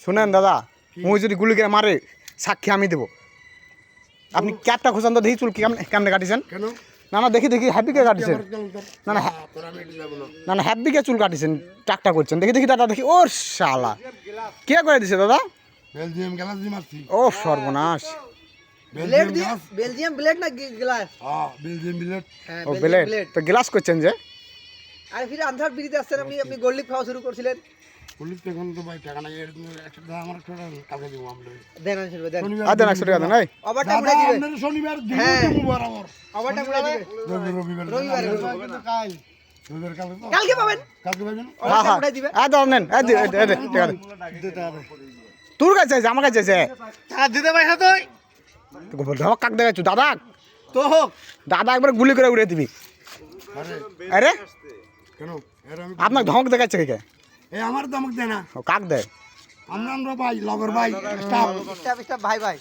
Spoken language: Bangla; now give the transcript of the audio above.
শুনেন দাদা, মুই যদি গুলি করে মারে সাক্ষী আমি দেবো। আপনি ক্যাপটা খোঁচান তো দেখি চুল কেমনে কাটিছেন। না না দেখি হ্যাপিকে কাটিছেন। না না না না হ্যাপিকে চুল কাটিছেন, টাকটা করছেন। দেখি দাদা দেখি। ও শালা কে করে দিছে দাদা? বেলজিয়াম গ্লাস দিয়ে মারছি। ও সর্বনাশ। বেলজিয়াম ব্লেড না গ্লাস? হ্যাঁ বেলজিয়াম ব্লেড। ও ব্লেড তো গ্লাস করছেন যে। আর ফিরে আন্ধার বিড়িতে আসছেন আপনি গোল্ড খাওয়া শুরু করছিলেন। পুলিশ এখন তো ভাই টাকা নাই, একটা আমার একটা কালকে দিব আমরা। দেন আনছেন দেন। আর দেন 100 টাকা দেন। এই ওভারটা মুড়ে দিবে। আপনারা শনিবার দিন দিব বরাবর। ওভারটা মুড়ে দিবে। রবিবার রবিবার কাল। রবিবার কাল তো। কালকে পাবেন। কালকে পাবেন। ওভারটা মুড়ে দিবে। আর দাও নেন। এই টাকা দে। তোর কাছে আছে আমার কাছে আছে। আর দিতে ভাই হাতই। তো বল দাও কাক দেখাচ্ছ দাদা। তো হোক। দাদা একবার গুলি করে উড়িয়ে দিবি। আরে কেন? এর আমি আপনার ধমক দেখাচ্ছে কে? এই আমার তো আমাকে দেয় না। ও কাক দেয়। আমরা ভাই লগর ভাই স্টাফ স্টাফ ভাই ভাই।